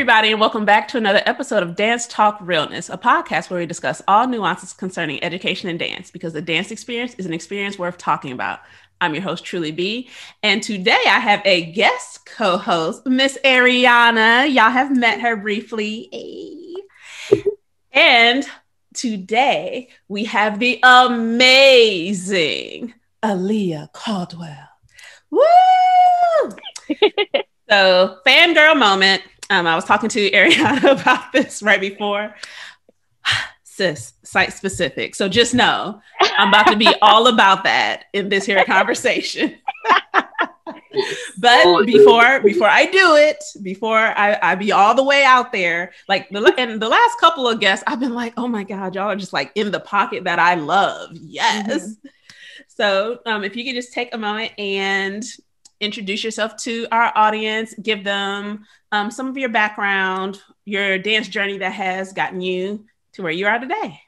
everybody, and welcome back to another episode of Dance Talk Realness, a podcast where we discuss all nuances concerning education and dance, because the dance experience is an experience worth talking about. I'm your host, Truly B, and today I have a guest co-host, Miss Ariana. Y'all have met her briefly. And today we have the amazing Aliyah Caldwell. Woo! So, fangirl moment. I was talking to Ariana about this right before. Sis, site specific. So just know I'm about to be all about that in this here conversation. But before I do it, before I be all the way out there, like the last couple of guests, I've been like, oh my God, y'all are just like in the pocket that I love. Yes. Mm-hmm. So if you could just take a moment and introduce yourself to our audience, give them some of your background, your dance journey that has gotten you to where you are today.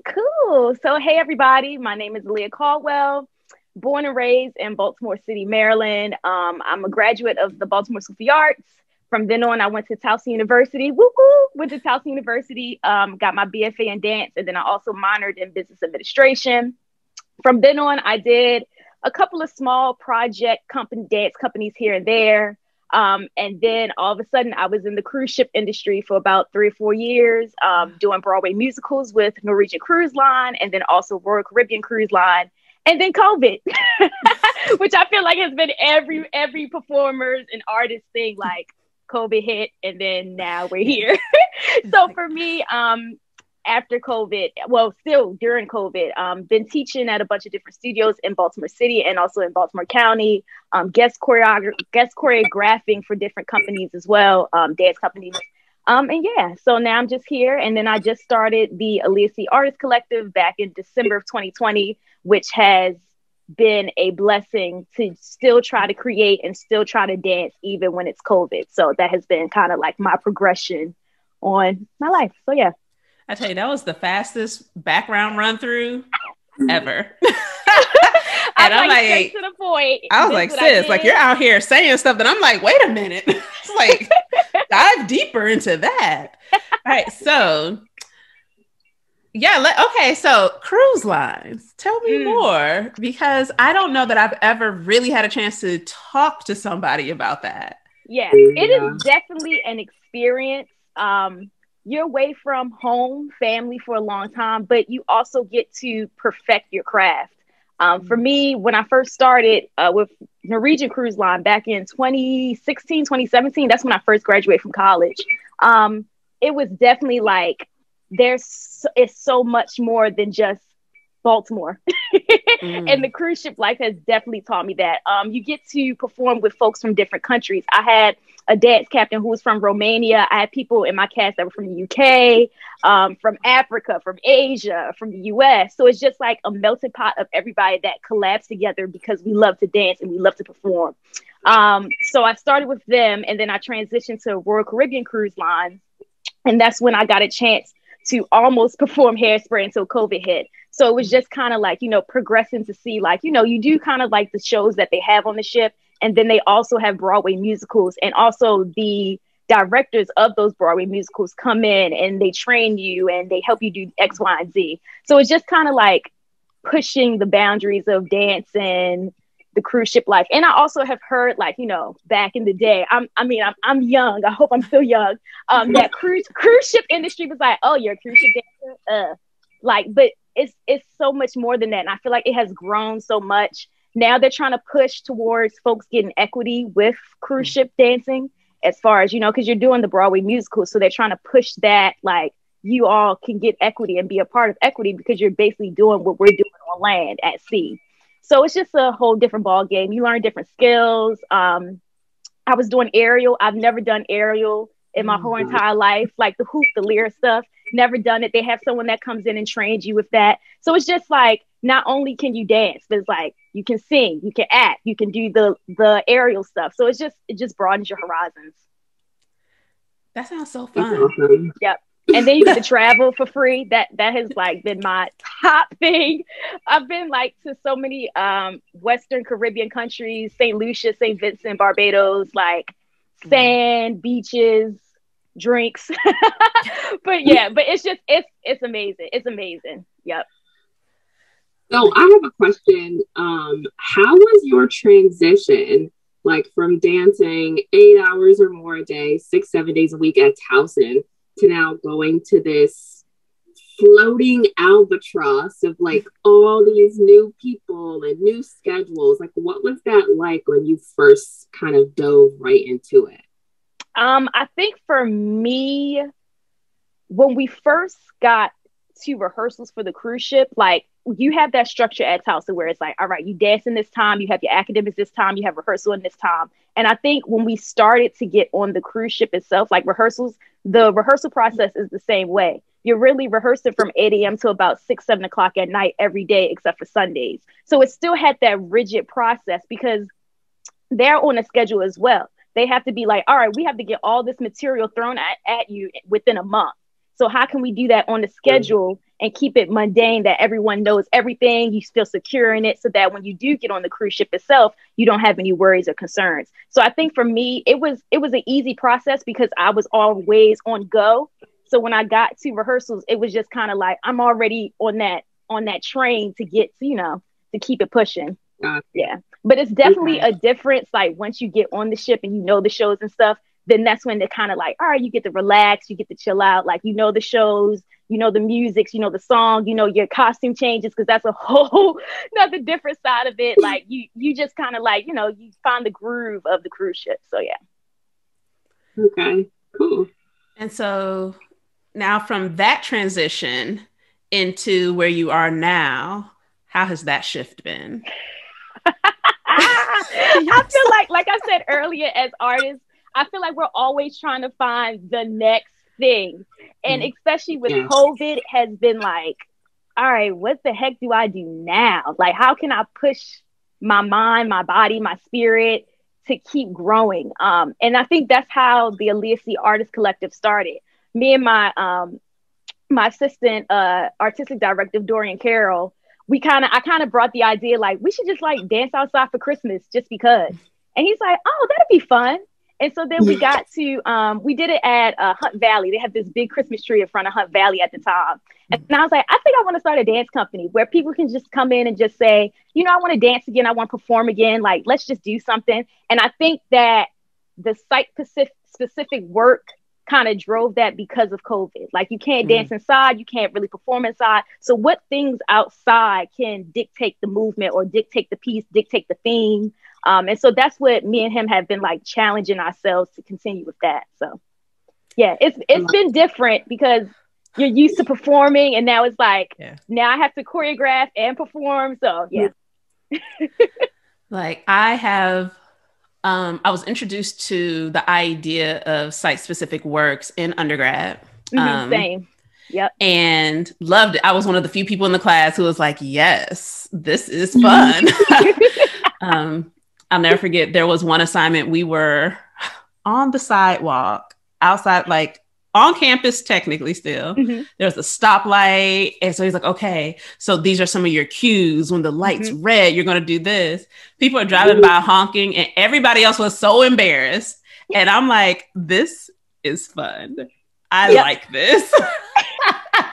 Cool. So, hey, everybody. My name is Aliyah Caldwell, born and raised in Baltimore City, Maryland. I'm a graduate of the Baltimore School of the Arts. From then on, I went to Towson University. Woo-hoo! Went to Towson University, got my BFA in dance, and then I also minored in business administration. From then on, I did a couple of small project dance companies here and there. And then all of a sudden I was in the cruise ship industry for about 3 or 4 years, doing Broadway musicals with Norwegian Cruise Line and then also Royal Caribbean Cruise Line. And then COVID, which I feel like has been every performer's and artist thing, like COVID hit and then now we're here. So for me, after COVID, well, still during COVID, been teaching at a bunch of different studios in Baltimore City and also in Baltimore County, guest choreographing for different companies as well, dance companies. And yeah, so now I'm just here. And then I just started the Aliyah Artist Collective back in December of 2020, which has been a blessing to still try to create and still try to dance even when it's COVID. So that has been kind of like my progression on my life. So yeah. I tell you, that was the fastest background run through ever. And I'm like, straight to the point. I was like, sis, like you're out here saying stuff that I'm like, wait a minute. It's like, dive deeper into that. All right. So yeah. Okay. So cruise lines, tell me more, because I don't know that I've ever really had a chance to talk to somebody about that. Yeah, it is definitely an experience. You're away from home, family for a long time, but you also get to perfect your craft. For me, when I first started with Norwegian Cruise Line back in 2016, 2017, that's when I first graduated from college. It was definitely like, it's so much more than just Baltimore. And the cruise ship life has definitely taught me that. You get to perform with folks from different countries. I had a dance captain who was from Romania. I had people in my cast that were from the UK, from Africa, from Asia, from the US. So it's just like a melting pot of everybody that collabs together because we love to dance and we love to perform. So I started with them, and then I transitioned to Royal Caribbean Cruise Line. And that's when I got a chance to almost perform Hairspray until COVID hit. So it was just kind of like, progressing to see like, you do kind of like the shows that they have on the ship. And then they also have Broadway musicals, and also the directors of those Broadway musicals come in and they train you and they help you do X, Y, and Z. So it's just kind of like pushing the boundaries of dance and the cruise ship life. And I also have heard, like, back in the day, I'm young. I hope I'm still young. That cruise ship industry was like, oh, you're a cruise ship dancer. But it's so much more than that. And I feel like it has grown so much. Now they're trying to push towards folks getting equity with cruise ship dancing, as far as, because you're doing the Broadway musicals. So they're trying to push that, like, you all can get equity and be a part of equity because you're basically doing what we're doing on land at sea. So it's just a whole different ball game. You learn different skills. I was doing aerial. I've never done aerial in my whole entire life, like the hoop, the lyre stuff. Never done it. They have someone that comes in and trains you with that. So it's just like, not only can you dance, but it's like you can sing, you can act, you can do the aerial stuff. So it just broadens your horizons. That sounds so fun. Yep. And then you get to travel for free. That has like been my top thing. I've been like to so many Western Caribbean countries, St. Lucia, St. Vincent, Barbados, like sand, beaches, drinks. But it's amazing. It's amazing. Yep. So I have a question. How was your transition, like from dancing 8 hours or more a day, 6-7 days a week at Towson, to now going to this floating albatross of like all these new people and new schedules? Like, what was that like when you first kind of dove right into it? I think for me, when we first got to rehearsals for the cruise ship, like you have that structure at Towson where it's like, all right, you dance in this time, you have your academics this time, you have rehearsal in this time. And I think when we started to get on the cruise ship itself, like rehearsals, the rehearsal process is the same way. You're really rehearsing from 8 a.m. to about 6-7 o'clock at night every day, except for Sundays. So it still had that rigid process because they're on a schedule as well. They have to be like, all right, we have to get all this material thrown at you within a month. So how can we do that on the schedule and keep it mundane that everyone knows everything, you feel secure in it, so that when you do get on the cruise ship itself, you don't have any worries or concerns. So I think for me, it was an easy process because I was always on go. So when I got to rehearsals, it was just kind of like, I'm already on that train to get to, to keep it pushing. Yeah. But it's definitely a difference. Like once you get on the ship and you know the shows and stuff, then that's when they're kind of like, all right, you get to relax, you get to chill out. Like, the shows, the music, the song, your costume changes, because that's a whole another different side of it. Like you just kind of like, you find the groove of the cruise ship. So yeah. Okay, cool. And so now from that transition into where you are now, how has that shift been? I feel like I said earlier, as artists, I feel like we're always trying to find the next thing. And especially with COVID has been like, all right, what the heck do I do now? Like, how can I push my mind, my body, my spirit to keep growing? And I think that's how the Aliyah Artist Collective started. Me and my assistant, artistic director, Dorian Carroll, I kind of brought the idea, like, we should just like dance outside for Christmas just because. And he's like, oh, that'd be fun. And so then we got to, we did it at Hunt Valley. They have this big Christmas tree in front of Hunt Valley at the time. And I was like, I think I want to start a dance company where people can just come in and just say, I want to dance again. I want to perform again. Like, let's just do something. And I think that the site-specific work kind of drove that because of COVID. Like, you can't dance inside. You can't really perform inside. So what things outside can dictate the movement or dictate the piece, dictate the theme? And so that's what me and him have been like challenging ourselves to continue with that. So yeah, it's been different because you're used to performing and now it's like, now I have to choreograph and perform. So yeah. Like I was introduced to the idea of site-specific works in undergrad. Same. Yep. And loved it. I was one of the few people in the class who was like, yes, this is fun. I'll never forget, there was one assignment. We were on the sidewalk outside, like on campus, technically still. There's a stoplight. And so he's like, okay, so these are some of your cues. When the light's red, you're going to do this. People are driving by honking and everybody else was so embarrassed. And I'm like, this is fun. I like this.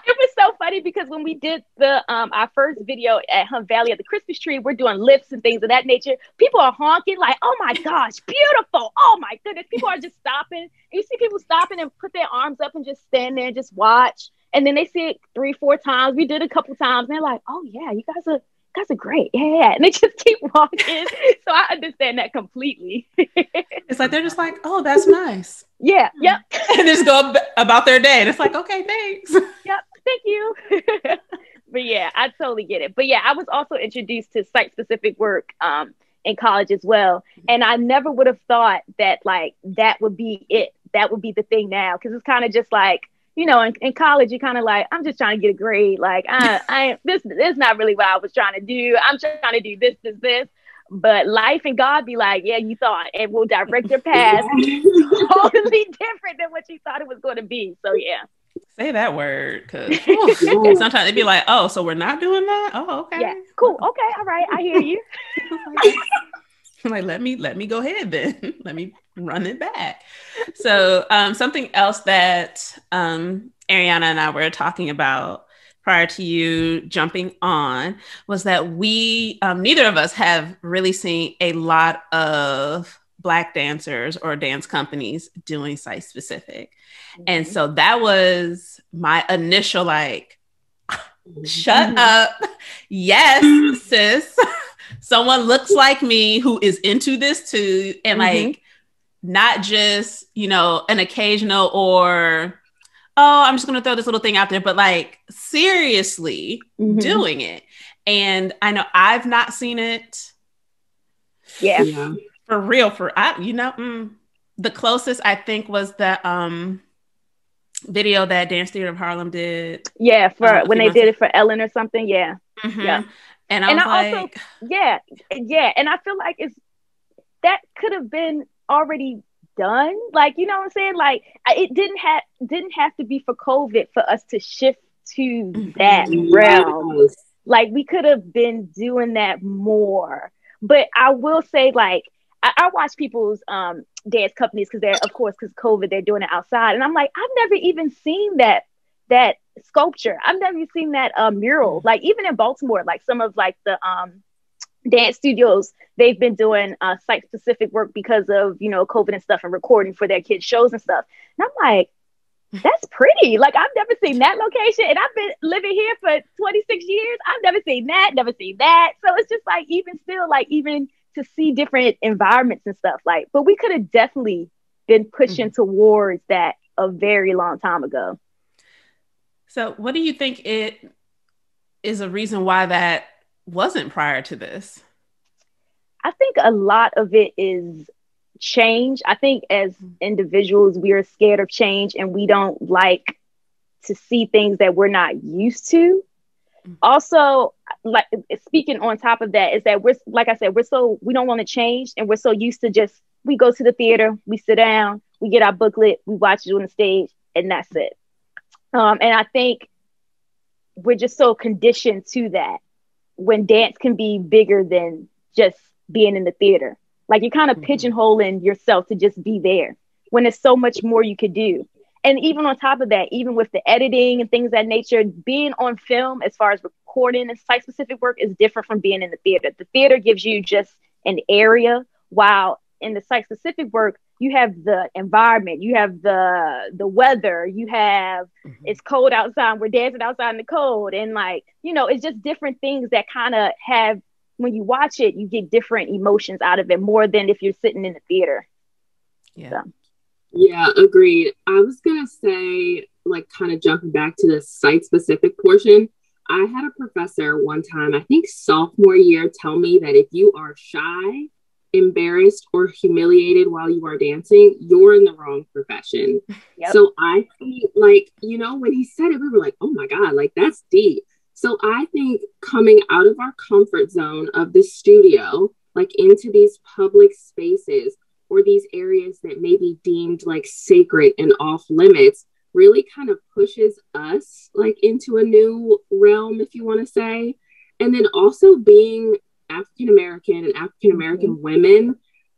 It was so funny because when we did our first video at Hunt Valley at the Christmas tree, we're doing lifts and things of that nature. People are honking like, oh my gosh, beautiful. Oh my goodness. People are just stopping. And you see people stopping and put their arms up and just stand there and just watch. And then they see it 3-4 times. We did it a couple times. And they're like, oh yeah, you guys are great. Yeah. And they just keep walking. So I understand that completely. It's like, they're just like, oh, that's nice. Yeah. Yep. And they just go about their day. And it's like, okay, thanks. Yep. Thank you. But yeah, I totally get it. But yeah, I was also introduced to site-specific work in college as well. And I never would have thought that like that would be it. That would be the thing now. Because it's kind of just like, in college, you're kind of like, I'm just trying to get a grade. Like, this is not really what I was trying to do. I'm trying to do this. But life and God be like, yeah, you thought, and will direct your path totally different than what you thought it was going to be. So yeah. Say that word, because sometimes they'd be like, oh, so we're not doing that? Oh, okay. Yeah, cool. Okay, all right, I hear you. I'm like, let me go ahead then. Let me run it back. So something else that Ariana and I were talking about prior to you jumping on was that we, neither of us have really seen a lot of Black dancers or dance companies doing site specific. Mm-hmm. And so that was my initial like, shut up. Yes, sis. Someone looks like me who is into this too. And like, not just, you know, an occasional or, oh, I'm just going to throw this little thing out there, but like seriously doing it. And I know I've not seen it. Yeah. For real. The closest I think was the video that Dance Theater of Harlem did. Yeah. For when they did it for Ellen or something. Yeah. Yeah. And I was like, also, yeah. And I feel like that could have been already done. Like, you know what I'm saying? Like it didn't have to be for COVID for us to shift to that realm. Like we could have been doing that more. But I will say, like, I watch people's dance companies because COVID, they're doing it outside. And I'm like, I've never even seen that sculpture. I've never seen that mural. Like even in Baltimore, like some of like the dance studios, they've been doing site specific work because of, you know, COVID and stuff and recording for their kids' shows and stuff. And I'm like, that's pretty. Like I've never seen that location. And I've been living here for 26 years. I've never seen that. So it's just like, even still, like even to see different environments and stuff, like, but we could have definitely been pushing towards that a very long time ago. So what do you think it is a reason why that wasn't prior to this? I think a lot of it is change. I think as individuals, we are scared of change and we don't like to see things that we're not used to. Also, like speaking on top of that is that we don't want to change, and we're so used to we go to the theater, we sit down, we get our booklet, we watch it on the stage, and that's it. And I think we're just so conditioned to that when dance can be bigger than just being in the theater. Like you're kind of pigeonholing yourself to just be there when there's so much more you could do. And even on top of that, even with the editing and things of that nature, being on film as far as recording and site specific work is different from being in the theater. The theater gives you just an area, while in the site specific work, you have the environment, you have the weather, you have it's cold outside, we're dancing outside in the cold. And like, you know, it's just different things that kind of have, when you watch it, you get different emotions out of it more than if you're sitting in the theater. Yeah. So. Yeah, agreed. I was going to say, like, kind of jumping back to the site-specific portion, I had a professor one time, I think sophomore year, tell me that if you are shy, embarrassed, or humiliated while you are dancing, you're in the wrong profession. Yep. So I think, like, you know, when he said it, we were like, oh my God, like, that's deep. So I think coming out of our comfort zone of the studio, like, into these public spaces, or these areas that may be deemed like sacred and off limits, really kind of pushes us like into a new realm, if you want to say. And then also being African-American and African-American women,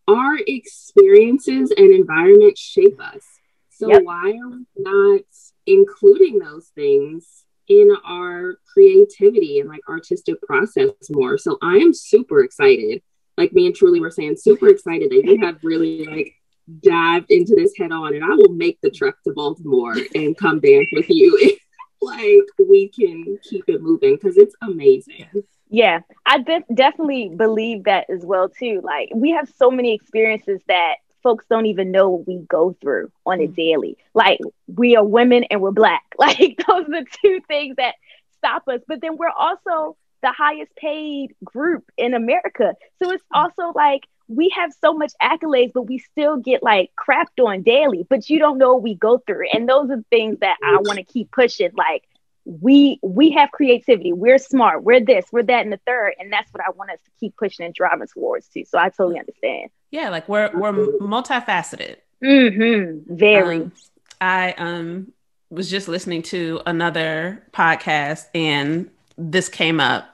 our experiences and environments shape us. So why are we not including those things in our creativity and like artistic process more? So I am super excited. Like me and Truly were saying, super excited that you have really like dived into this head on, and I will make the trek to Baltimore and come dance with you if like we can keep it moving, because it's amazing. Yeah, I definitely believe that as well too. Like we have so many experiences that folks don't even know what we go through on a daily. Like we are women and we're Black. Like those are the two things that stop us. But then we're also the highest paid group in America. So it's also like we have so much accolades, but we still get like crapped on daily, but you don't know what we go through. And those are the things that I want to keep pushing. Like we have creativity, we're smart, we're this, we're that, and the third. And that's what I want us to keep pushing and driving towards too. So I totally understand. Yeah. Like we're multifaceted. Very. I was just listening to another podcast and this came up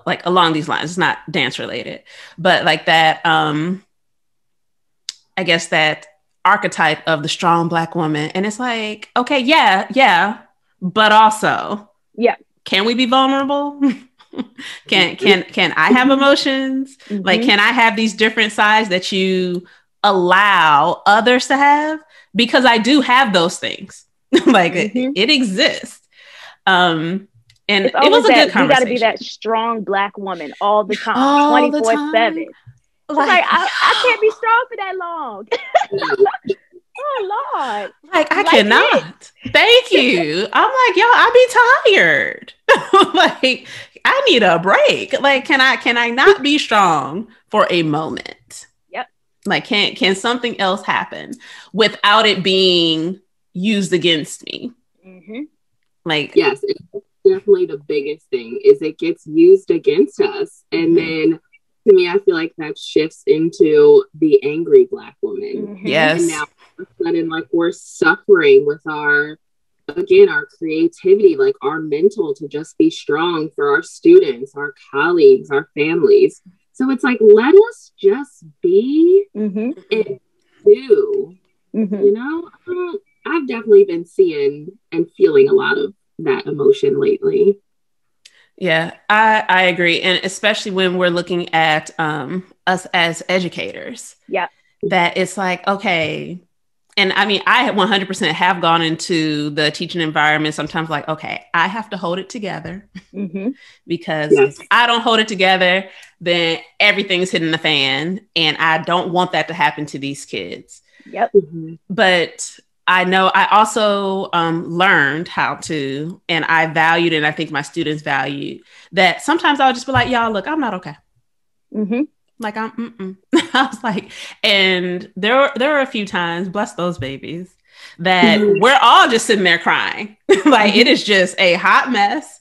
like along these lines. It's not dance related, but like that, I guess that archetype of the strong Black woman. And it's like, okay, yeah, but also, can we be vulnerable? Can I have emotions? Like, can I have these different sides that you allow others to have? Because I do have those things. Like it exists. And it was a good conversation. You got to be that strong Black woman all the time, 24/7. Like I can't be strong for that long. Oh Lord! Like I cannot. Thank you. I'm like, yo, I be tired. Like I need a break. Like, can I not be strong for a moment? Yep. Like, can something else happen without it being used against me? Like, yes, it's definitely the biggest thing is it gets used against us, and then. To me, I feel like that shifts into the angry Black woman. Yes. And now all of a sudden, like we're suffering with our creativity, like our mental to just be strong for our students, our colleagues, our families. So it's like, let us just be and do, you know? I've definitely been seeing and feeling a lot of that emotion lately. Yeah, I agree. And especially when we're looking at us as educators. Yeah. That it's like, okay. And I mean, I 100% have gone into the teaching environment sometimes like, okay, I have to hold it together because if I don't hold it together, then everything's hitting the fan. And I don't want that to happen to these kids. Yep. But I know I also learned how to, and I valued, and I think my students valued that sometimes I'll just be like, y'all, look, I'm not okay. Like I was like, and there are a few times, bless those babies, that we're all just sitting there crying. Like it is just a hot mess.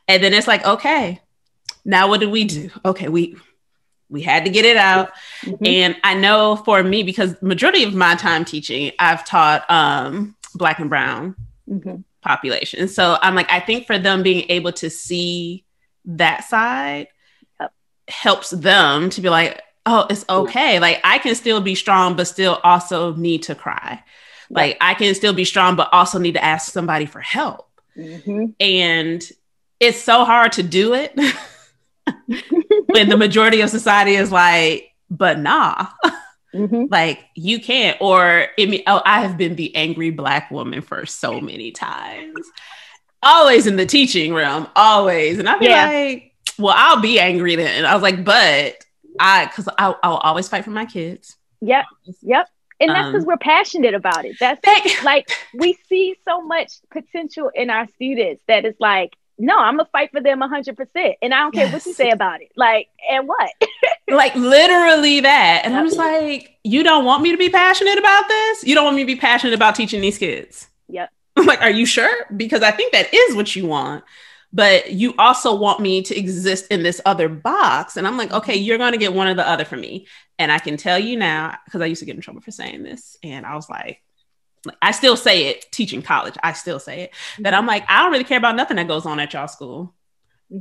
And then it's like, okay, now what do we do? Okay, we had to get it out. And I know for me, because majority of my time teaching, I've taught Black and brown population. So I'm like, I think for them being able to see that side helps them to be like, oh, it's okay. Like I can still be strong, but still also need to cry. Like I can still be strong, but also need to ask somebody for help. And it's so hard to do it. When the majority of society is like, but nah, like you can't, or I have been the angry Black woman for so many times, always in the teaching realm, always. And I'd be like, well, I'll be angry then. And I was like, but because I'll always fight for my kids. Yep. And that's because we're passionate about it. That's like, we see so much potential in our students that it's like, no, I'm gonna fight for them 100%. And I don't care what you say about it. Like, and what? Like literally that. And I'm just like, you don't want me to be passionate about this? You don't want me to be passionate about teaching these kids? Yep. I'm like, are you sure? Because I think that is what you want. But you also want me to exist in this other box. And I'm like, okay, you're going to get one or the other from me. And I can tell you now, because I used to get in trouble for saying this. And I was like, I still say it teaching college. I still say it that I'm like, I don't really care about nothing that goes on at y'all school.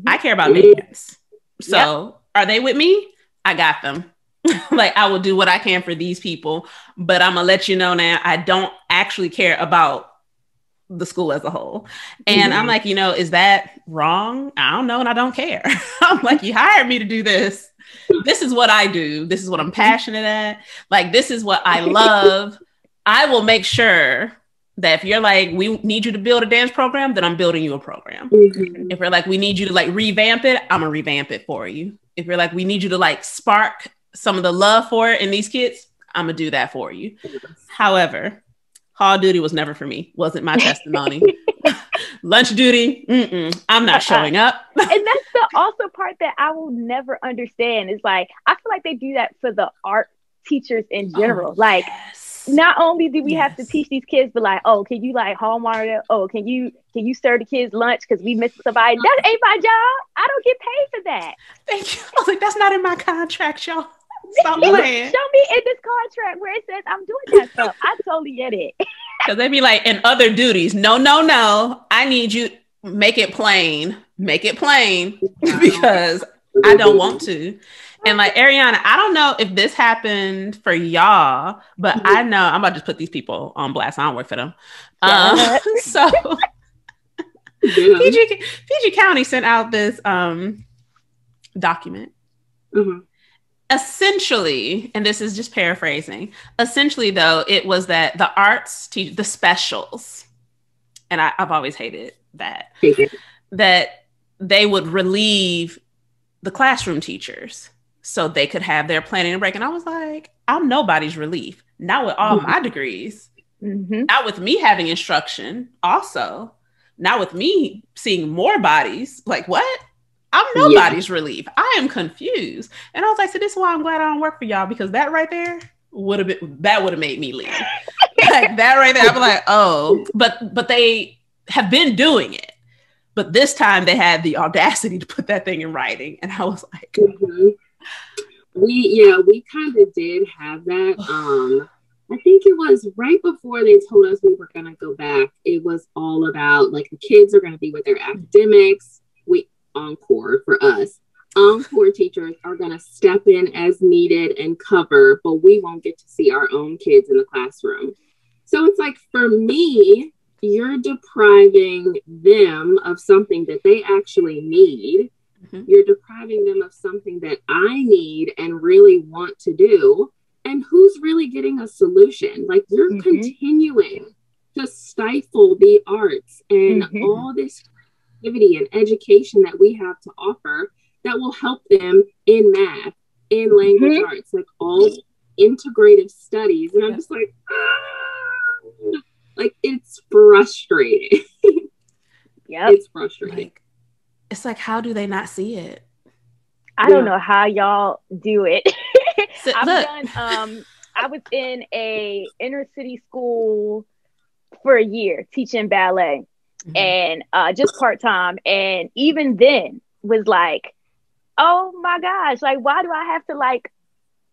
I care about millions. So are they with me? I got them. Like I will do what I can for these people, but I'm gonna let you know now, I don't actually care about the school as a whole. And I'm like, is that wrong? I don't know. And I don't care. I'm like, you hired me to do this. This is what I do. This is what I'm passionate at. Like, this is what I love. I will make sure that if you're like, we need you to build a dance program, then I'm building you a program. If we're like, we need you to like revamp it, I'm gonna revamp it for you. If you're like, we need you to like spark some of the love for it in these kids, I'm gonna do that for you. However, hall duty was never for me. Wasn't my testimony. Lunch duty, I'm not showing up. And that's the also part that I will never understand is like, I feel like they do that for the art teachers in general. Like, not only do we have to teach these kids, but like, oh, can you like Hallmark? Oh, can you serve the kids lunch because we missed somebody? That ain't my job. I don't get paid for that. Thank you. I was like, that's not in my contract, y'all. Stop playing. Show me in this contract where it says I'm doing that stuff. I totally get it. Because they'd be like, in other duties, no. I need you make it plain make it plain because I don't want to. And like Ariana, I don't know if this happened for y'all, but I know I'm about to just put these people on blast. I don't work for them. So PG County sent out this document. Essentially, and this is just paraphrasing, essentially though, it was that the arts teach the specials, and I've always hated that, that they would relieve the classroom teachers so they could have their planning and break. And I was like, I'm nobody's relief. Not with all my degrees. Not with me having instruction also. Not with me seeing more bodies. Like, what? I'm nobody's relief. I am confused. And I was like, so this is why I'm glad I don't work for y'all, because that right there would have made me leave. Like that right there, I'd be like, oh, but they have been doing it. But this time they had the audacity to put that thing in writing. And I was like, we kind of did have that. I think it was right before they told us we were going to go back. It was all about like the kids are going to be with their academics. Encore for us. Encore teachers are going to step in as needed and cover, but we won't get to see our own kids in the classroom. So it's like, for me, you're depriving them of something that they actually need. You're depriving them of something that I need and really want to do. And who's really getting a solution? Like, you're continuing to stifle the arts and all this and education that we have to offer that will help them in math, in language arts, like all integrative studies. And I'm just like, it's frustrating. It's frustrating. It's like, how do they not see it? I don't know how y'all do it. I was in a inner city school for a year teaching ballet. And just part-time, and even then was like, oh my gosh, like, why do I have to like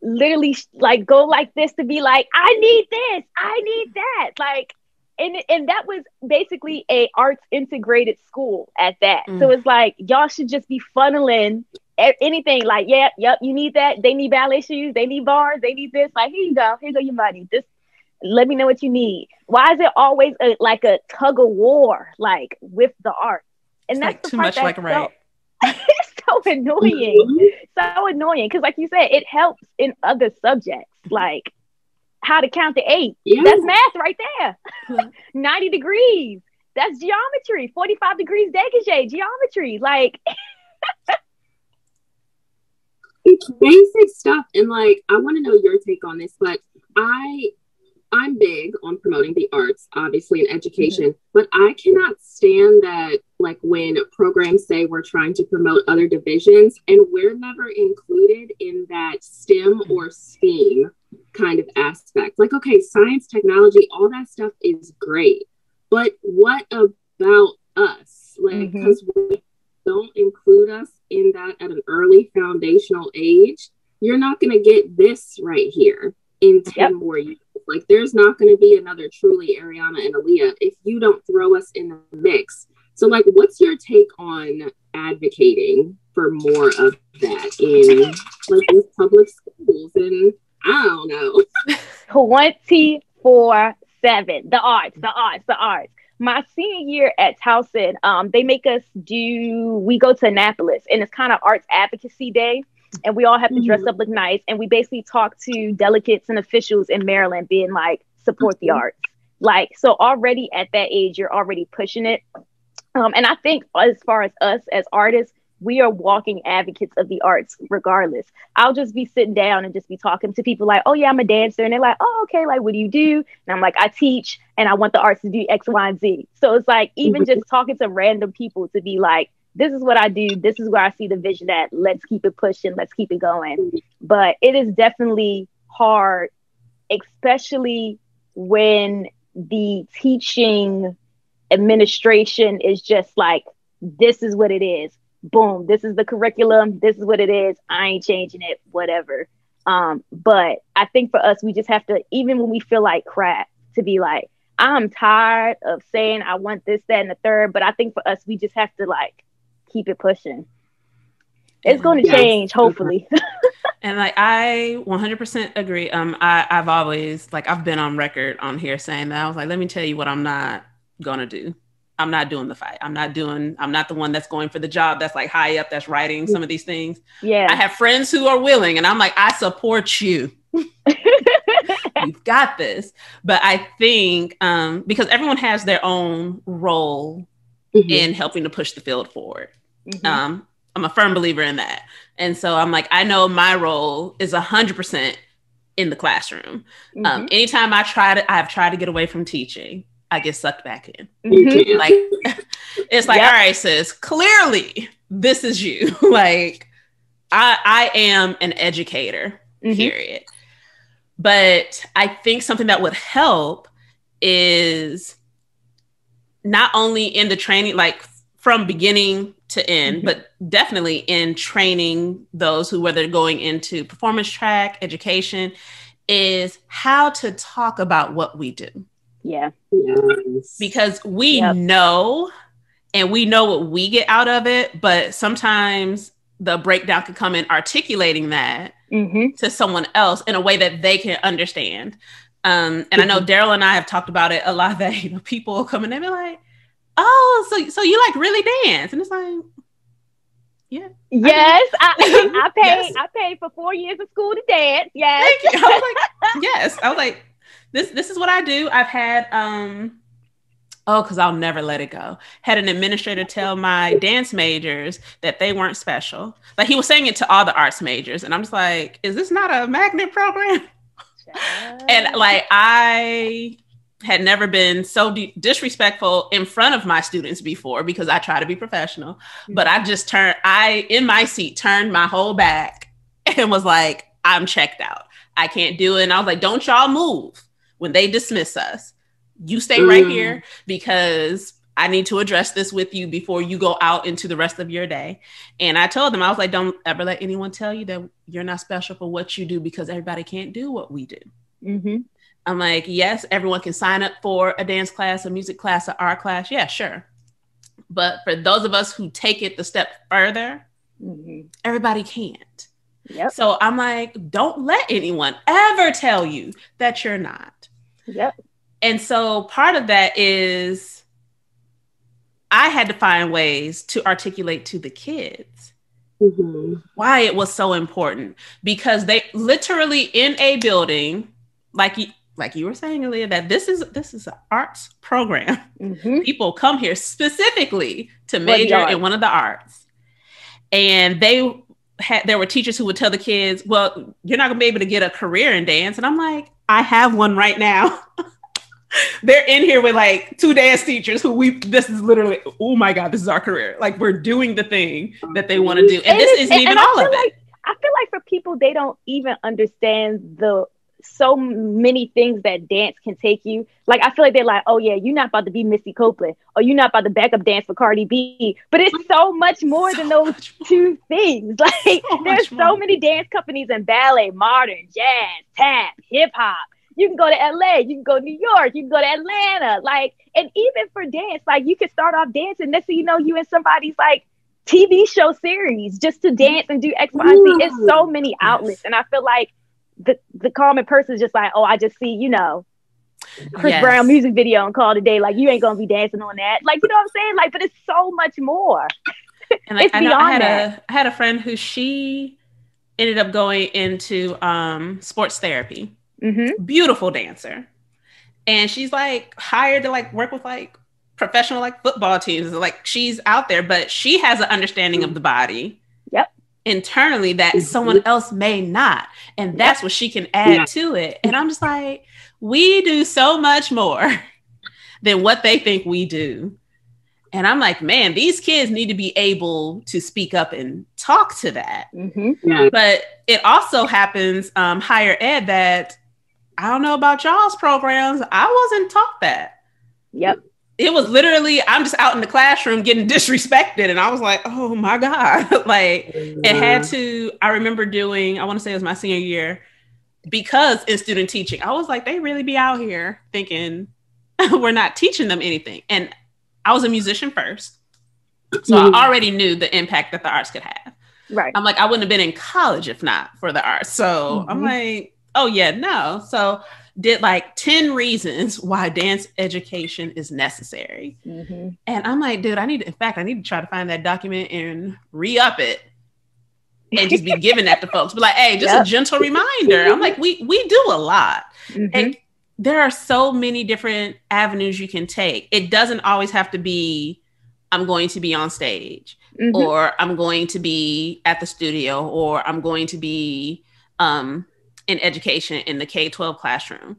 literally like go like this to be like, I need this, I need that, like, and that was basically a arts integrated school at that. So it's like, y'all should just be funneling anything, like, yep, you need that, they need ballet shoes, they need bars, they need this, like, here you go your money, this, let me know what you need. Why is it always like a tug of war, like with the art? And it's that's like the too part much that's like right. It's so annoying. So annoying. Because like you said, it helps in other subjects, like how to count to 8. That's math right there. 90 degrees. That's geometry. 45 degrees dégagé, geometry. Like it's basic stuff. And like, I want to know your take on this, but I'm big on promoting the arts, obviously, and education, but I cannot stand that, like, when programs say we're trying to promote other divisions and we're never included in that STEM or STEAM kind of aspect. Like, okay, science, technology, all that stuff is great, but what about us? Like, because we don't include us in that at an early foundational age, you're not going to get this right here in 10 more years. Like, there's not going to be another truly Ariana and Aliyah if you don't throw us in the mix. So, like, what's your take on advocating for more of that in, like, with public schools? And I don't know. 24/7. The arts. My senior year at Towson, they make us we go to Annapolis, and it's kind of arts advocacy day. And we all have to dress up, look nice. And we basically talk to delegates and officials in Maryland being like, support the arts. Like, so already at that age, you're already pushing it. And I think as far as us as artists, we are walking advocates of the arts regardless. I'll just be sitting down and just be talking to people like, oh yeah, I'm a dancer. And they're like, oh, okay. Like, what do you do? And I'm like, I teach and I want the arts to do X, Y, and Z. So it's like, even just talking to random people to be like, this is what I do. This is where I see the vision at. Let's keep it pushing. Let's keep it going. But it is definitely hard, especially when the teaching administration is just like, this is what it is. Boom. This is the curriculum. This is what it is. I ain't changing it, whatever. But I think for us, we just have to, even when we feel like crap, to be like, I'm tired of saying I want this, that, and the third. But I think for us, we just have to like keep it pushing. It's going to change, hopefully. And like, I 100% agree. I've always, like, I've been on record on here saying that. I was like, let me tell you what I'm not going to do. I'm not doing the fight. I'm not the one that's going for the job that's like high up, that's writing some of these things. Yeah. I have friends who are willing, and I'm like, I support you. You've got this. But I think because everyone has their own role in helping to push the field forward. I'm a firm believer in that. And so I'm like, I know my role is 100% in the classroom. Anytime I've tried to get away from teaching, I get sucked back in. Like, it's like, all right, sis, clearly this is you. Like, I am an educator, period. But I think something that would help is not only in the training, like from beginning to end, but definitely in training those who, whether going into performance track, education, is how to talk about what we do. Yeah. Because we know, and we know what we get out of it, but sometimes the breakdown can come in articulating that to someone else in a way that they can understand. And I know Daryl and I have talked about it a lot, that, you know, people will come in and be like, oh, so you like really dance? And it's like, yeah. Yes, I paid for 4 years of school to dance. Yes. Thank you. I was like, yes. I was like, this is what I do. I've had because I'll never let it go. Had an administrator tell my dance majors that they weren't special. Like, he was saying it to all the arts majors, and I'm just like, is this not a magnet program? And like, I had never been so disrespectful in front of my students before, because I try to be professional, but I just in my seat, turned my whole back and was like, I'm checked out. I can't do it. And I was like, don't y'all move when they dismiss us. You stay right here, because I need to address this with you before you go out into the rest of your day. And I told them, I was like, don't ever let anyone tell you that you're not special for what you do, because everybody can't do what we do. I'm like, yes, everyone can sign up for a dance class, a music class, an art class. Yeah, sure. But for those of us who take it the step further, everybody can't. Yep. So I'm like, don't let anyone ever tell you that you're not. Yep. And so part of that is I had to find ways to articulate to the kids why it was so important, because they literally in a building, like you were saying, Aliyah, that this is an arts program. People come here specifically to major in one of the arts. And there were teachers who would tell the kids, well, you're not gonna be able to get a career in dance. And I'm like, I have one right now. They're in here with like 2 dance teachers this is literally, oh my God, this is our career. Like, we're doing the thing that they want to do. And this isn't even all of it. I feel like for people, they don't even understand so many things that dance can take you. Like, I feel like they're like, oh yeah, you're not about to be Missy Copeland, or you're not about to back up dance for Cardi B. But it's so much more than those two things. Like, there's so many dance companies in ballet, modern, jazz, tap, hip hop. You can go to LA, you can go to New York, you can go to Atlanta. Like, and even for dance, like, you can start off dancing, next thing you know, you in somebody's like TV show series just to dance and do X, Y, and Z. It's so many outlets. And I feel like the common person is just like, oh, I just see, you know, Chris Brown music video and call it a day. Like, you ain't gonna be dancing on that. Like, you know what I'm saying? Like, but it's so much more. And like, I had a friend who, she ended up going into sports therapy. Beautiful dancer. And she's like hired to like work with like professional like football teams. Like, she's out there, but she has an understanding of the body internally that someone else may not. And that's what she can add to it. And I'm just like, we do so much more than what they think we do. And I'm like, man, these kids need to be able to speak up and talk to that. But it also happens higher ed that, I don't know about y'all's programs, I wasn't taught that. It was literally, I'm just out in the classroom getting disrespected. And I was like, oh my God. Like, it had to, I remember doing, I want to say it was my senior year, because in student teaching, I was like, they really be out here thinking we're not teaching them anything. And I was a musician first. So I already knew the impact that the arts could have. Right. I'm like, I wouldn't have been in college if not for the arts. So I'm like, oh yeah, no. So did like 10 reasons why dance education is necessary. And I'm like, dude, I need to try to find that document and re-up it and just be giving that to folks. But like, hey, just a gentle reminder. I'm like, we do a lot. And there are so many different avenues you can take. It doesn't always have to be, I'm going to be on stage or I'm going to be at the studio or I'm going to be in education in the K-12 classroom.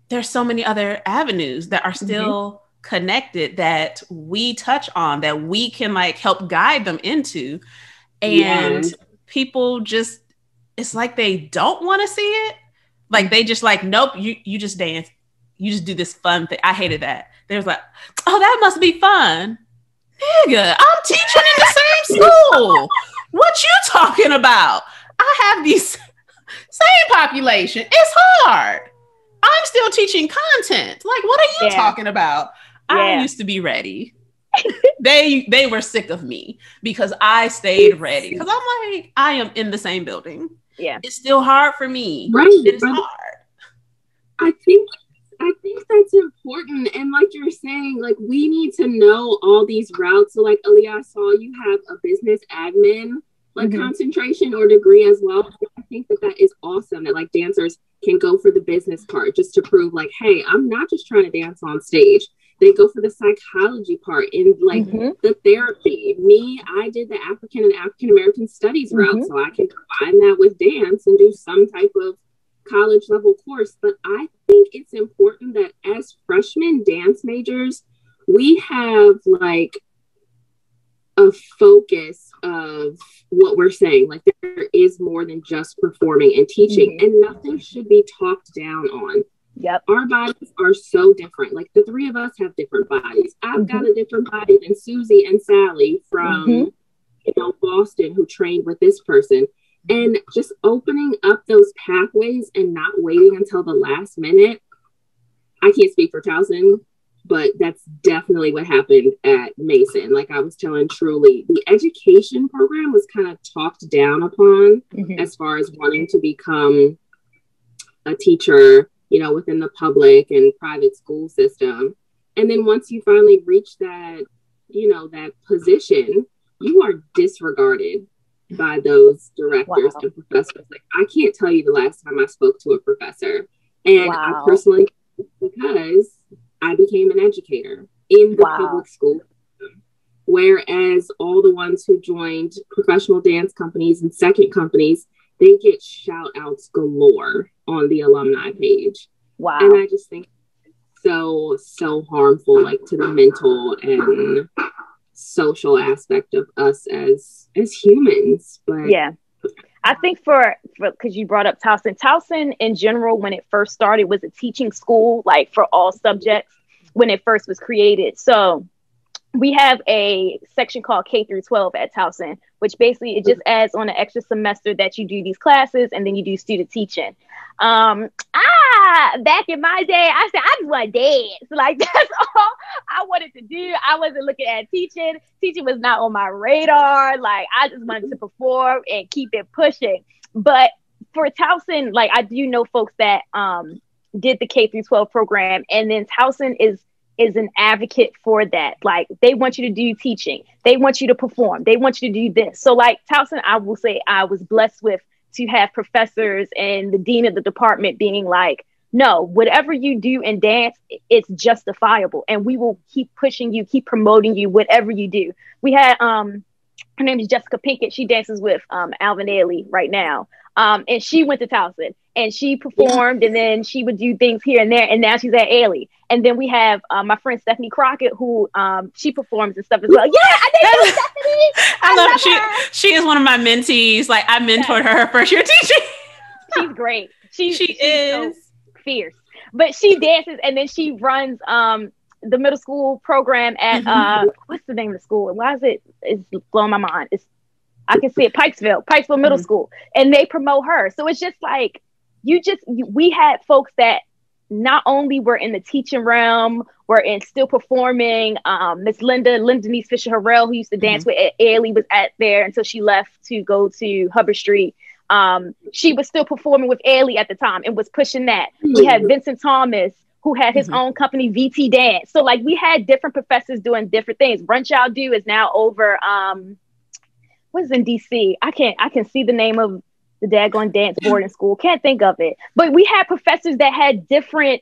There's so many other avenues that are still connected that we touch on, that we can like help guide them into. And people just, it's like they don't want to see it. Like they just like, nope, you just dance. You just do this fun thing. I hated that. There's like, oh, that must be fun. Nigga, I'm teaching in the same school. What you talking about? I have these same population. It's hard. I'm still teaching content. Like, what are you talking about? I used to be ready. They were sick of me because I stayed ready. Because I'm like, I am in the same building. Yeah. It's still hard for me. Right. It's hard. I think that's important. And like you're saying, like we need to know all these routes. So like Aliyah, I saw you have a business admin like concentration or degree as well. I think that is awesome that like dancers can go for the business part just to prove like, hey, I'm not just trying to dance on stage. They go for the psychology part in like the therapy. Me, I did the African and African American studies route, so I can combine that with dance and do some type of college level course. But I think it's important that as freshmen dance majors, we have like a focus of what we're saying. Like there is more than just performing and teaching, and nothing should be talked down on. Yep. Our bodies are so different. Like the three of us have different bodies. I've got a different body than Susie and Sally from Boston, who trained with this person. And just opening up those pathways and not waiting until the last minute. I can't speak for Towson, but that's definitely what happened at Mason. Like I was telling Truly, the education program was kind of talked down upon as far as wanting to become a teacher, you know, within the public and private school system. And then once you finally reach that, you know, that position, you are disregarded by those directors and professors. Like I can't tell you the last time I spoke to a professor. And I personally, because I became an educator in the public school system. Whereas all the ones who joined professional dance companies and second companies, they get shout outs galore on the alumni page. Wow. And I just think it's so harmful, like to the mental and social aspect of us as humans. But yeah, I think for because you brought up Towson in general, when it first started, was a teaching school, like for all subjects when it first was created. So we have a section called K through 12 at Towson, which basically it just adds on an extra semester that you do these classes and then you do student teaching. Back in my day, I said, I just want to dance. Like that's all I wanted to do. I wasn't looking at teaching. Teaching was not on my radar. Like I just wanted to perform and keep it pushing. But for Towson, like I do know folks that did the K through 12 program, and then Towson is an advocate for that. Like they want you to do teaching. They want you to perform. They want you to do this. So like Towson, I will say I was blessed with to have professors and the dean of the department being like, no, whatever you do in dance, it's justifiable. And we will keep pushing you, keep promoting you, whatever you do. We had, her name is Jessica Pinkett. She dances with Alvin Ailey right now. And she went to Towson and she performed and then she would do things here and there. And now she's at Ailey. And then we have my friend Stephanie Crockett, who she performs and stuff as well. Yeah, I didn't know Stephanie. I love her. She is one of my mentees. Like I mentored her first year teaching. She's great. She is so fierce. But she dances and then she runs the middle school program at what's the name of the school? Why is it's blowing my mind? I can see it, Pikesville Middle School, and they promote her. So it's just like we had folks that not only were in the teaching realm, still performing. Miss Linda Denise Fisher Harrell, who used to dance with Ailey, was at there until she left to go to Hubbard Street. She was still performing with Ailey at the time and was pushing that. We had Vincent Thomas, who had his own company, VT Dance. So like we had different professors doing different things. Run Child Do is now over. What is in DC? I can see the name of the daggone dance board in school. Can't think of it. But we had professors that had different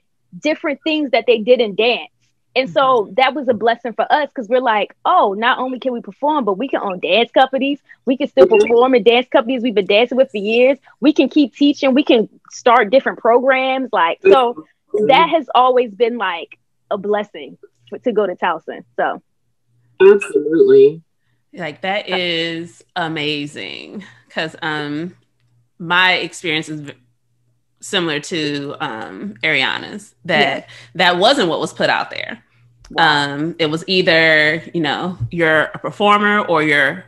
things that they did in dance. And so that was a blessing for us because we're like, oh, not only can we perform, but we can own dance companies. We can still perform in dance companies we've been dancing with for years. We can keep teaching. We can start different programs. Like, so that has always been like a blessing to go to Towson. So absolutely. Like that is amazing because my experience is similar to Ariana's, that wasn't what was put out there. Wow. It was either, you're a performer or you're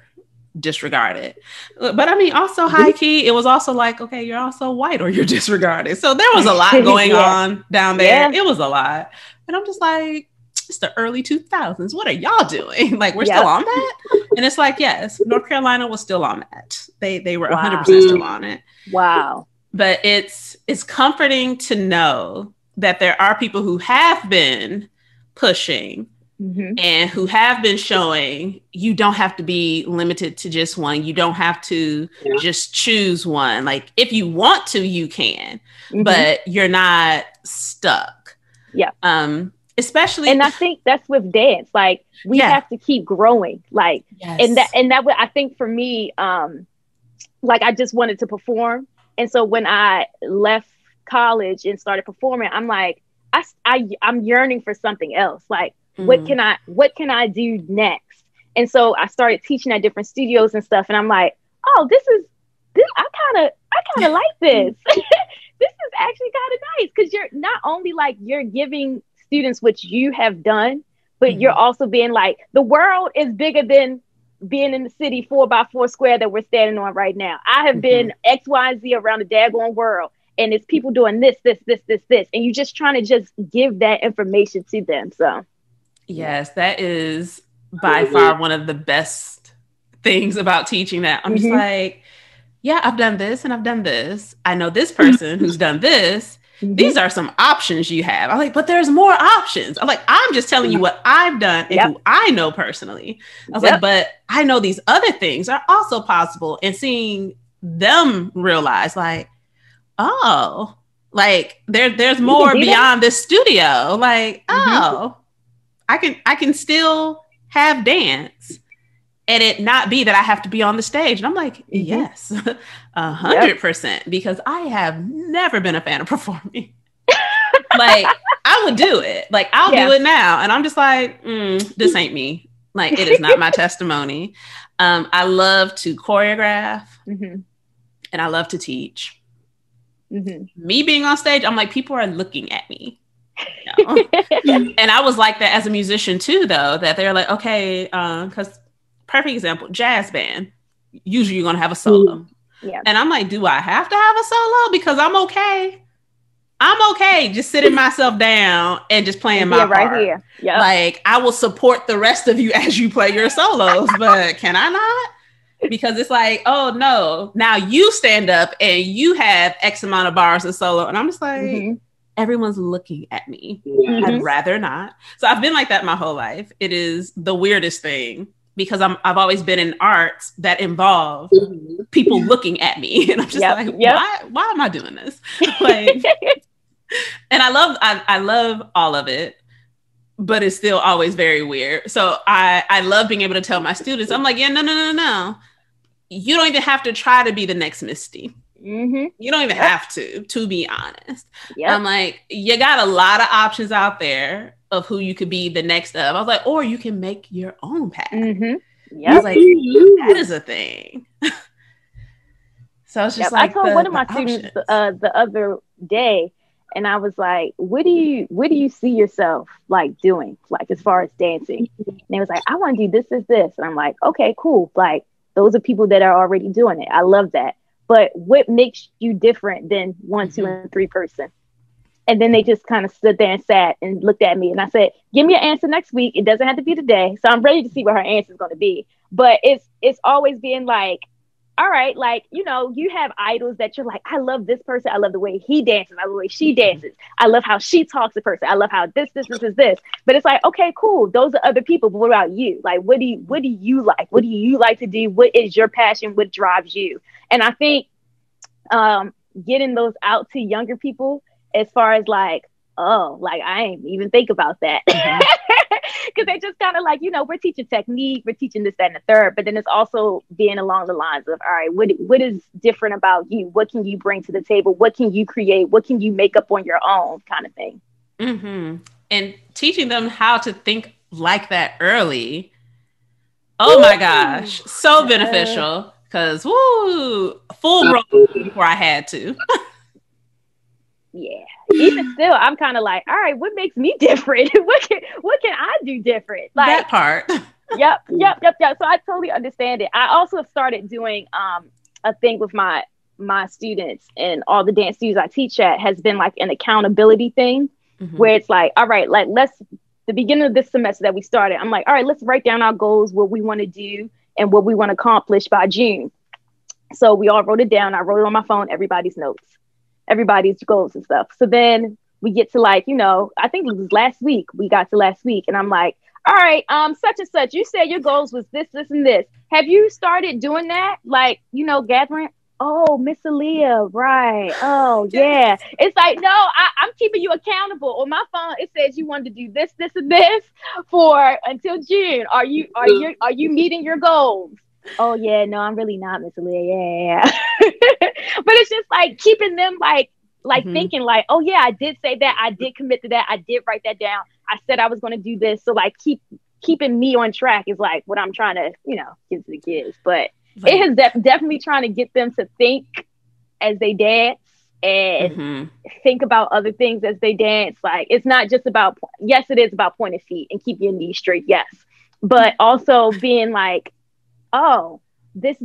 disregarded. But I mean, also high key, it was also like, okay, you're also white or you're disregarded. So there was a lot going on down there. It was a lot. And I'm just like, it's the early 2000s. What are y'all doing? Like, we're still on that? And it's like, yes, North Carolina was still on that. They were 100% still on it. Wow. But it's comforting to know that there are people who have been pushing and who have been showing you don't have to be limited to just one. You don't have to just choose one. Like if you want to, you can, but you're not stuck. Yeah. Especially, and I think that's with dance. Like we have to keep growing. Like, and that I think for me, like I just wanted to perform. And so when I left college and started performing, I'm like, I'm yearning for something else. Like, what can I do next? And so I started teaching at different studios and stuff. And I'm like, oh, this I kind of like this. This is actually kind of nice because you're not only like you're giving students what you have done, but you're also being like, the world is bigger than being in the city 4x4 square that we're standing on right now. I have been X, Y, Z around the daggone world. And it's people doing this. And you're just trying to just give that information to them. So. Yes, that is by far one of the best things about teaching that. I'm just like, yeah, I've done this and I've done this. I know this person who's done this. These are some options you have. I'm like, but there's more options. I'm like, I'm just telling you what I've done and who I know personally. I was like, but I know these other things are also possible. And seeing them realize like, oh, like there's more beyond this studio. Like, oh, I can still have dance and it not be that I have to be on the stage. And I'm like, yes, 100%, because I have never been a fan of performing. Like I would do it. Like I'll do it now. And I'm just like, this ain't me. Like it is not my testimony. I love to choreograph and I love to teach. Me being on stage, I'm like, people are looking at me. And I was like that as a musician too, though, that they're like, okay, because perfect example, jazz band, usually you're going to have a solo. And I'm like, do I have to have a solo? Because I'm okay just sitting myself down and just playing my part. Right here. Like I will support the rest of you as you play your solos, but can I not? Because it's like, oh no, now you stand up and you have X amount of bars of solo. And I'm just like, everyone's looking at me. I'd rather not. So I've been like that my whole life. It is the weirdest thing because I've always been in arts that involve people looking at me. And I'm just like, why am I doing this? Like, and I love all of it, but it's still always very weird. So I love being able to tell my students, I'm like, no. You don't even have to try to be the next Misty. You don't even have to be honest. I'm like, you got a lot of options out there of who you could be the next of. I was like, or you can make your own path. I was like, that is a thing. So it's just like, I told one of my students the other day, and I was like, what do you see yourself like doing, like as far as dancing? And they was like, I want to do this. And I'm like, okay, cool. Like those are people that are already doing it. I love that. But what makes you different than 1, 2, and 3 person? And then they just kind of stood there and sat and looked at me. And I said, give me an answer next week. It doesn't have to be today. So I'm ready to see what her answer is going to be. But it's always been like, all right, like, you know, you have idols that you're like, I love this person. I love the way he dances. I love the way she dances. I love how she talks to person. I love how this. But it's like, okay, cool. Those are other people. But what about you? Like, what do you like? What do you like to do? What is your passion? What drives you? And I think getting those out to younger people, as far as like, oh, like I ain't even think about that. Because they just kind of like, you know, we're teaching technique, we're teaching this, that, and the third, but then it's also being along the lines of, all right, what is different about you? What can you bring to the table? What can you create? What can you make up on your own, kind of thing? Mm-hmm. And teaching them how to think like that early. Oh my gosh, so beneficial. Because full roll before I had to. Yeah. Even still, I'm kind of like, all right, what makes me different? What can I do different? Like that part. Yep. So I totally understand it. I also started doing a thing with my students, and all the dance studios I teach at has been like an accountability thing, where it's like, all right, like the beginning of this semester that we started, I'm like, all right, let's write down our goals, what we want to do and what we want to accomplish by June. So we all wrote it down. I wrote it on my phone, everybody's notes, everybody's goals and stuff. So then we get to like, you know, I think it was last week, and I'm like, all right, such and such, you said your goals was this, and this. Have you started doing that? Like, you know, gathering? Oh, Miss Aliyah, right. Oh, yeah. It's like, no, I'm keeping you accountable. On my phone, it says you wanted to do this, and this for until June. Are you meeting your goals? Oh, yeah, no, I'm really not, Miss Aliyah. Yeah. But it's just like keeping them like thinking like, oh, yeah, I did say that. I did commit to that. I did write that down. I said I was going to do this. So like keeping me on track is like what I'm trying to, you know, give to the kids. But it has definitely trying to get them to think as they dance and think about other things as they dance. Like, it's not just about, yes, it is about pointing feet and keep your knees straight. Yes. But also being like, oh, this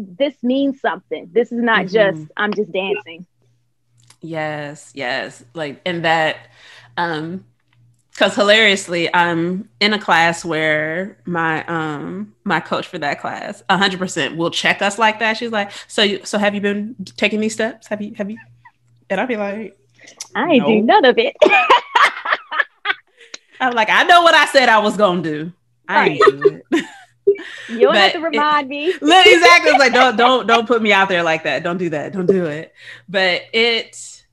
means something. This is not just, I'm just dancing. Yes. Like, and that, because hilariously, I'm in a class where my coach for that class 100% will check us like that. She's like, so have you been taking these steps? Have you? And I'll be like, I ain't do none of it. I'm like, I know what I said I was gonna do. I ain't do it. You don't have to remind me. Exactly. It's like, don't put me out there like that. Don't do that. Don't do it. But it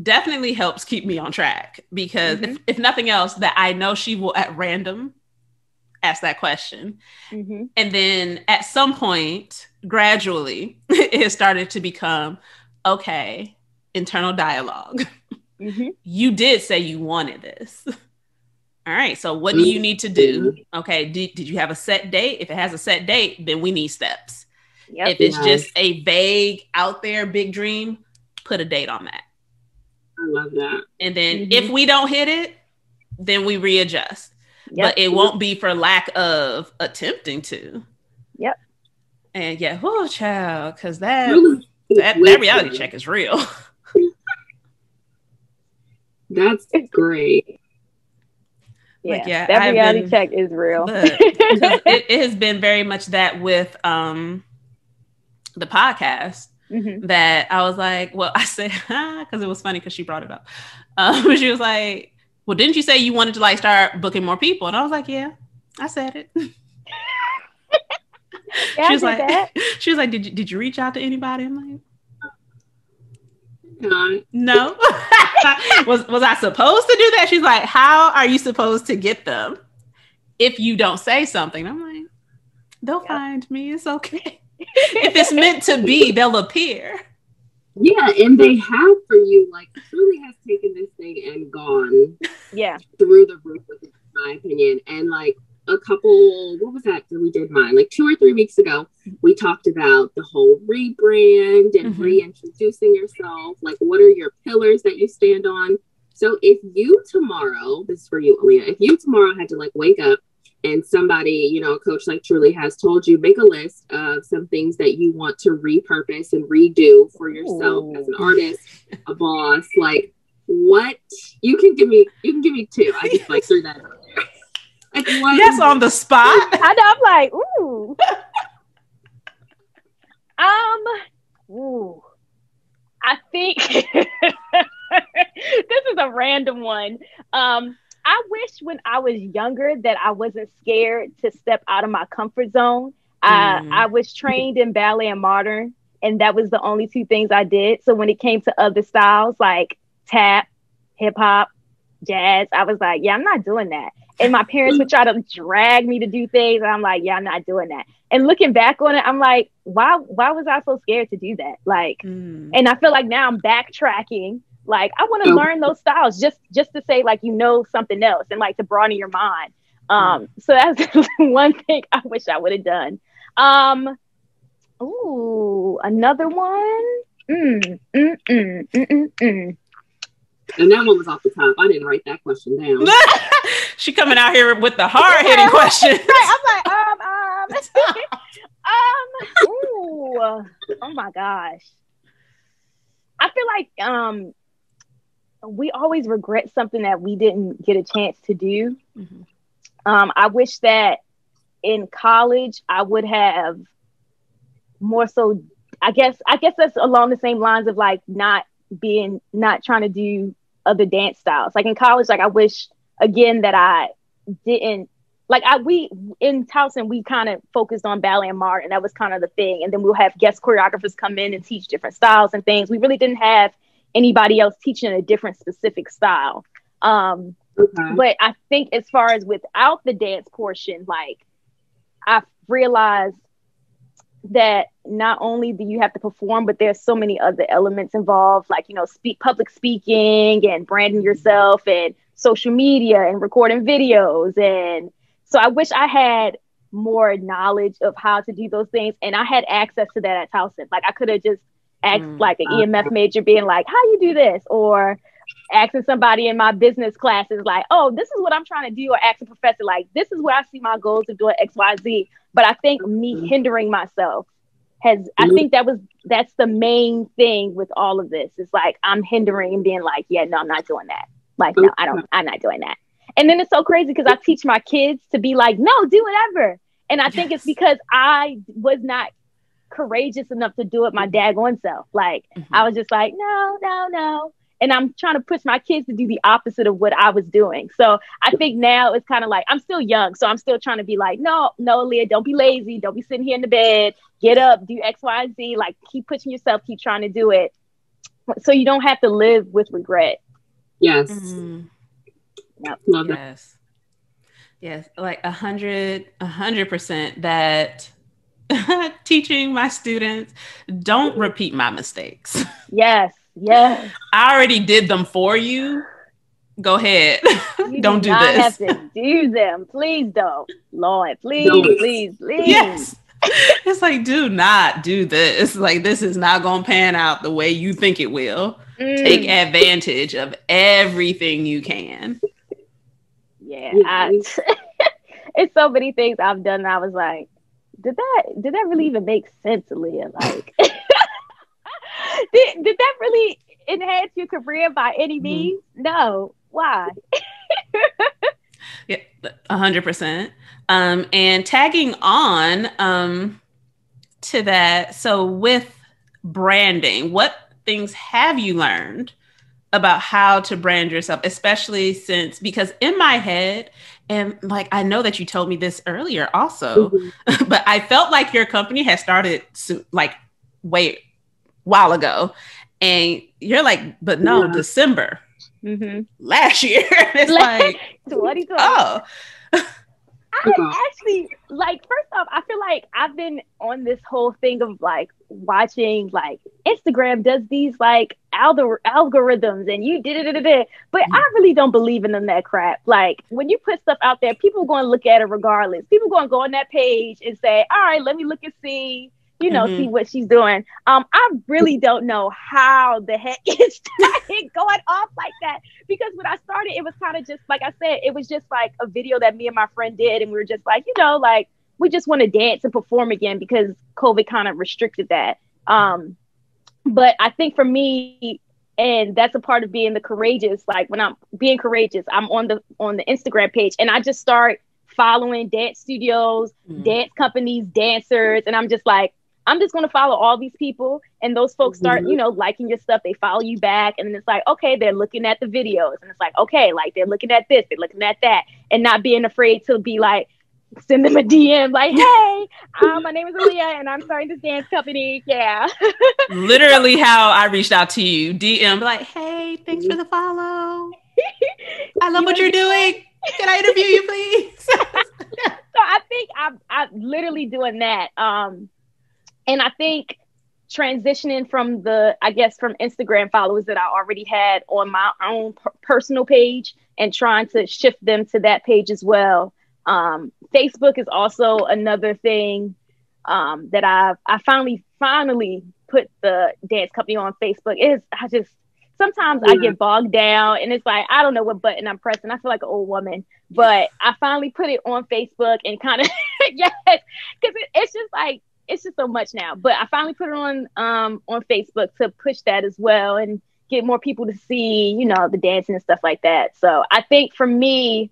definitely helps keep me on track, because if nothing else, that I know she will at random ask that question. And then at some point, gradually, it has started to become, okay, internal dialogue. You did say you wanted this. All right, so what do you need to do? Okay, did you have a set date? If it has a set date, then we need steps. If it's just a vague, out there, big dream, put a date on that. I love that. And then if we don't hit it, then we readjust. But it won't be for lack of attempting to. And yeah, oh child, because that reality check is real. That's great. Yeah, that reality check is real. It has been very much that with the podcast. That I was like, well, I said, because it was funny because she brought it up. She was like, well, didn't you say you wanted to like start booking more people? And I was like, yeah, I said it. She was like, did you reach out to anybody? I'm like, no. was I supposed to do that? She's like, how are you supposed to get them if you don't say something? I'm like, they'll find me. It's okay. If it's meant to be, they'll appear. Yeah, and they have for you. Like, truly has taken this thing and gone through the roof with it, in my opinion. And like a couple, what was that we did mine? Like 2 or 3 weeks ago, we talked about the whole rebrand and reintroducing yourself. Like, what are your pillars that you stand on? So if you tomorrow, this is for you, Aliyah, if you tomorrow had to like wake up and somebody, you know, a coach like Truly has told you, make a list of some things that you want to repurpose and redo for yourself as an artist, a boss, like, what? You can give me two. I just like threw that out there. Like, what? Yes, on the spot. I know. I'm like, ooh. I think this is a random one. I wish when I was younger that I wasn't scared to step out of my comfort zone. I was trained in ballet and modern, and that was the only two things I did. So when it came to other styles like tap, hip hop, jazz, I was like, yeah, I'm not doing that. And my parents would try to drag me to do things, and I'm like, yeah, I'm not doing that. And looking back on it, I'm like, why was I so scared to do that? Like, and I feel like now I'm backtracking. Like, I want to learn those styles just to say, like, something else and like to broaden your mind. So that's one thing I wish I would have done. Another one. And that one was off the top. I didn't write that question down. She coming out here with the hard hitting questions. Right. I'm like, oh my gosh. I feel like we always regret something that we didn't get a chance to do. I wish that in college I would have more so, I guess that's along the same lines of like not trying to do other dance styles. Like in college, like I wish again that I didn't we in Towson, we kind of focused on ballet and modern, and that was kind of the thing. And then we'll have guest choreographers come in and teach different styles and things. We really didn't have anybody else teaching a different specific style. But I think as far as without the dance portion, like I've realized that not only do you have to perform, but there's so many other elements involved, like, public speaking and branding yourself and social media and recording videos. And so I wish I had more knowledge of how to do those things. And I had access to that at Towson. Like I could have just asked like an EMF major being like, how you do this? Or asking somebody in my business classes like, oh, this is what I'm trying to do. Or ask a professor like, this is where I see my goals of doing X, Y, Z. But I think me hindering myself I think that's the main thing with all of this. It's like, I'm hindering and being like, yeah, no, I'm not doing that. Like, no, I'm not doing that. And then it's so crazy because I teach my kids to be like, no, do whatever. And I think it's because I was not courageous enough to do it my daggone self. Like, I was just like, no. And I'm trying to push my kids to do the opposite of what I was doing. So I think now it's kind of like, I'm still young. So I'm still trying to be like, no, Aliyah, don't be lazy. Don't be sitting here in the bed. Get up, do X, Y, Z. Like, keep pushing yourself, keep trying to do it. So you don't have to live with regret. Yes. Yep. Love that. Yes. Like 100% that teaching my students, don't repeat my mistakes. Yes. I already did them for you. Go ahead. Don't do this. I have to do them. Please don't. Lord, please. Yes. It's like, do not do this. Like, this is not going to pan out the way you think it will. Take advantage of everything you can. Yeah. It's so many things I've done. And I was like, did that really even make sense, Aliyah? Like, did that really enhance your career by any means? No. Why? Yeah, 100%. And tagging on to that, so with branding, what things have you learned about how to brand yourself, especially because in my head, and like, I know that you told me this earlier also, but I felt like your company had started while ago, and you're like, but no, December last year. It's like 2020. Oh, I actually, like, first off, I feel like I've been on this whole thing of like watching, like, Instagram does these like algorithms and you did, but I really don't believe in them, that crap. Like, when you put stuff out there, people are going to look at it regardless. People are going to go on that page and say, all right, let me look and see what she's doing. I really don't know how the heck it started going off like that, because when I started, it was kind of just, like I said, it was just like a video that me and my friend did, and we were just like, like, we just want to dance and perform again because COVID kind of restricted that. But I think for me, And that's a part of being the courageous. Like when I'm being courageous, I'm on the Instagram page and I just start following dance studios, dance companies, dancers. And I'm just like, I'm just going to follow all these people. And those folks start, you know, liking your stuff. They follow you back. And then it's like, okay, they're looking at the videos. And it's like, okay, like they're looking at this, they're looking at that. And not being afraid to be like, send them a DM like, hey, my name is Aliyah and I'm starting this dance company. Yeah. Literally how I reached out to you. DM like, hey, thanks for the follow. I love what you're doing. Can I interview you, please? So I think I'm literally doing that. And I think transitioning from from Instagram followers that I already had on my own personal page and trying to shift them to that page as well. Facebook is also another thing that I finally put the dance company on Facebook. Sometimes I get bogged down and it's like, I don't know what button I'm pressing. I feel like an old woman, but I finally put it on Facebook and kind of, yes, because it's just so much now, but I finally put it on Facebook to push that as well and get more people to see, you know, the dancing and stuff like that. So I think for me,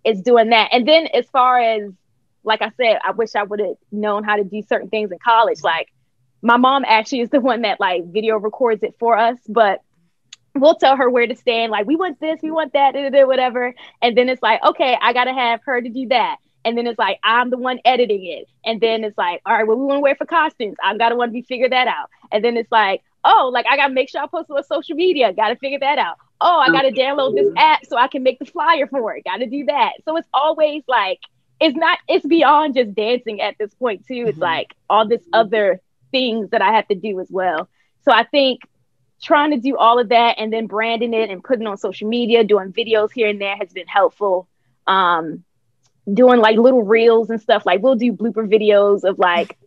it's doing that. And then as far as, like I said, I wish I would have known how to do certain things in college. Like my mom actually is the one that like video records it for us, but we'll tell her where to stand. Like, we want this, we want that, whatever. And then it's like, okay, I got to have her to do that. And then it's like, I'm the one editing it. And then it's like, all right, what we want to wear for costumes? I got to want to figure that out. And then it's like, oh, like I got to make sure I post it on social media. Got to figure that out. Oh, I got to download this app so I can make the flyer for it. Got to do that. So it's always like, it's beyond just dancing at this point too. It's like all this other things that I have to do as well. So I think trying to do all of that and then branding it and putting it on social media, doing videos here and there has been helpful. Doing like little reels and stuff. Like we'll do blooper videos of like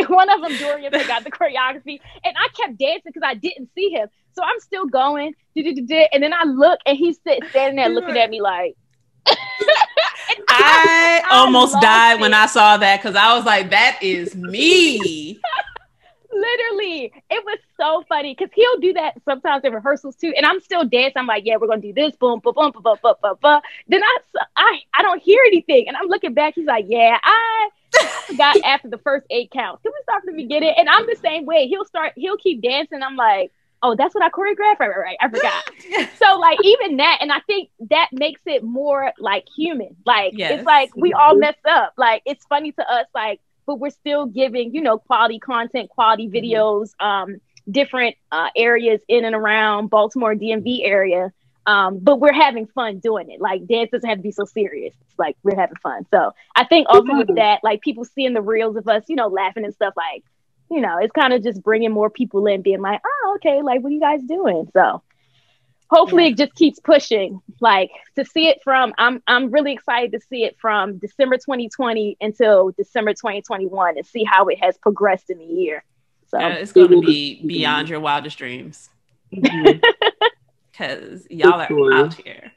one of them, Dorian forgot the choreography and I kept dancing because I didn't see him. So I'm still going, and then I look and he's standing there looking at me like. I almost died when I saw that because I was like, that is me. Literally, it was so funny because he'll do that sometimes in rehearsals too. And I'm still dancing. I'm like, yeah, we're gonna do this. Boom, boom, boom, boom, boom, boom, boom, boom. Then I don't hear anything, and I'm looking back. He's like, yeah, I forgot after the first 8 counts. Can we start from the beginning? And I'm the same way. He'll keep dancing. I'm like, oh, that's what I choreographed. Right. I forgot. So like even that, and I think that makes it more like human. Like It's like we all mess up. Like it's funny to us, like. But we're still giving, you know, quality content, quality videos, different areas in and around Baltimore DMV area. But we're having fun doing it. Like dance doesn't have to be so serious. It's like we're having fun. So I think also with that, like people seeing the reels of us, you know, laughing and stuff, like, you know, it's kind of just bringing more people in, being like, oh, okay, like what are you guys doing? So hopefully it just keeps pushing, like to see it from, I'm really excited to see it from December 2020 until December 2021 and see how it has progressed in the year. So it's going to be beyond your wildest dreams because y'all are out here.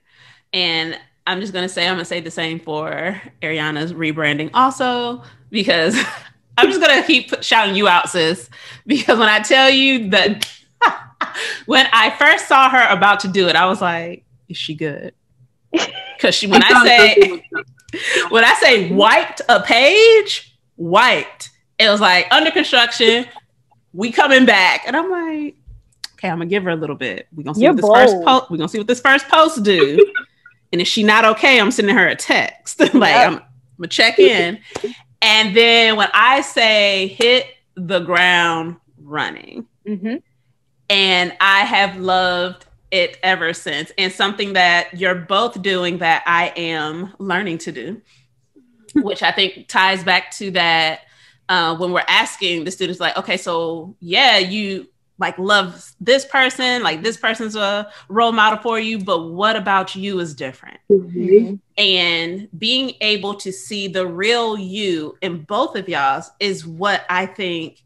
And I'm just going to say the same for Ariana's rebranding also, because I'm just going to keep shouting you out, sis, because when I tell you that when I first saw her about to do it, I was like, is she good? Because when I say wiped a page, wiped. It was like under construction, we coming back. And I'm like, okay, I'm gonna give her a little bit. We're gonna see what this first post do. And if she not okay, I'm sending her a text. I'm gonna check in. And then when I say hit the ground running, and I have loved it ever since. And something that you're both doing that I am learning to do, which I think ties back to that when we're asking the students like, okay, so yeah, you like love this person, like this person's a role model for you, but what about you is different? And being able to see the real you in both of y'all's is what I think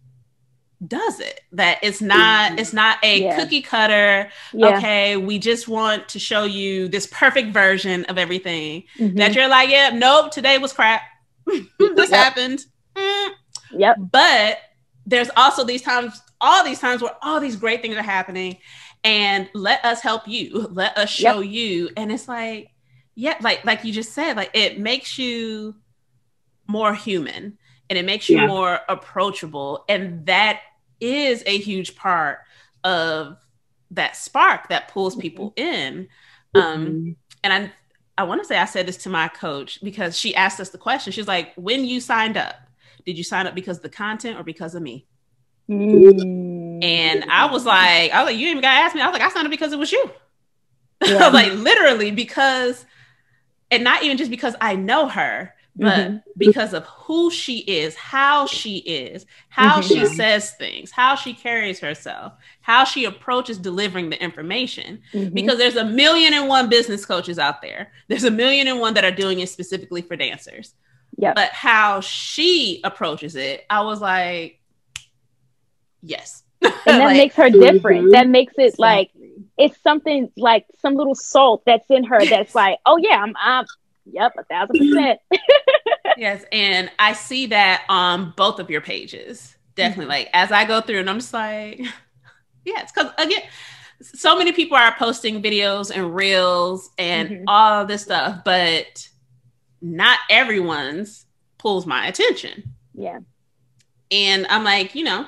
does it. That it's not a cookie cutter. Okay, we just want to show you this perfect version of everything that you're like, yeah, nope, today was crap. This happened. But there's also all these times where all these great things are happening and let us help you. Let us show you. And it's like, yeah, like you just said, like it makes you more human and it makes you more approachable. And that is a huge part of that spark that pulls people in. And I want to say I said this to my coach because she asked us the question. She's like, when you signed up, did you sign up because of the content or because of me? And I was like, you ain't even gotta ask me. I was like, I signed up because it was you. I was like, literally, because, and not even just because I know her, but because of who she is, how she says things, how she carries herself, how she approaches delivering the information. Because there's 1,000,001 business coaches out there. There's 1,000,001 that are doing it specifically for dancers. But how she approaches it, I was like, yes. And that makes her different. That makes it like, it's something like some little salt that's in her that's like, oh yeah, I'm yep, 1,000%. Yes, and I see that on both of your pages. Definitely. Like as I go through and I'm just like, yeah, it's because again, so many people are posting videos and reels and all this stuff, but not everyone's pulls my attention. Yeah. And I'm like, you know,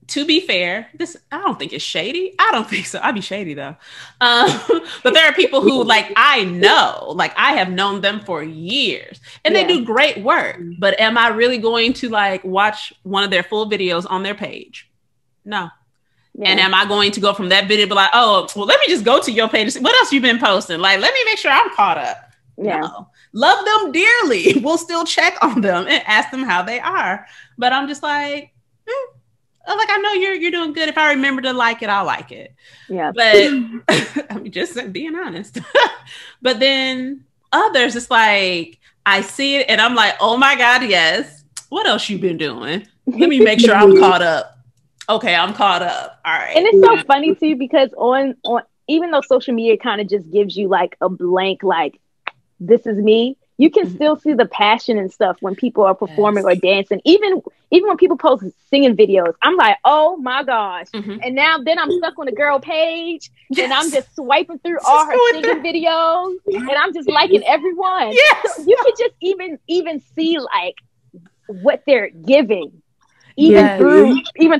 to be fair, this, I don't think it's shady. I don't think so. I'd be shady though. But there are people who like, I know, like I have known them for years and they do great work, but am I really going to like watch one of their full videos on their page? No. Yeah. And am I going to go from that video, be like, oh, well, let me just go to your page and see what else you've been posting. Like, let me make sure I'm caught up. Yeah. No. Love them dearly. We'll still check on them and ask them how they are. But I'm just like, like, I know you're doing good. If I remember to like it, I'll like it. Yeah. But I'm just being honest. But then others, it's like, I see it and I'm like, oh my God, yes. What else you been doing? Let me make sure I'm caught up. Okay, I'm caught up. All right. And it's so funny too, because on even though social media kind of just gives you like a blank, like, this is me, you can still see the passion and stuff when people are performing or dancing. Even when people post singing videos, I'm like, oh my gosh. And then I'm stuck on the girl page and I'm just swiping through all her singing videos and I'm just liking everyone. So you can just even see like what they're giving. Even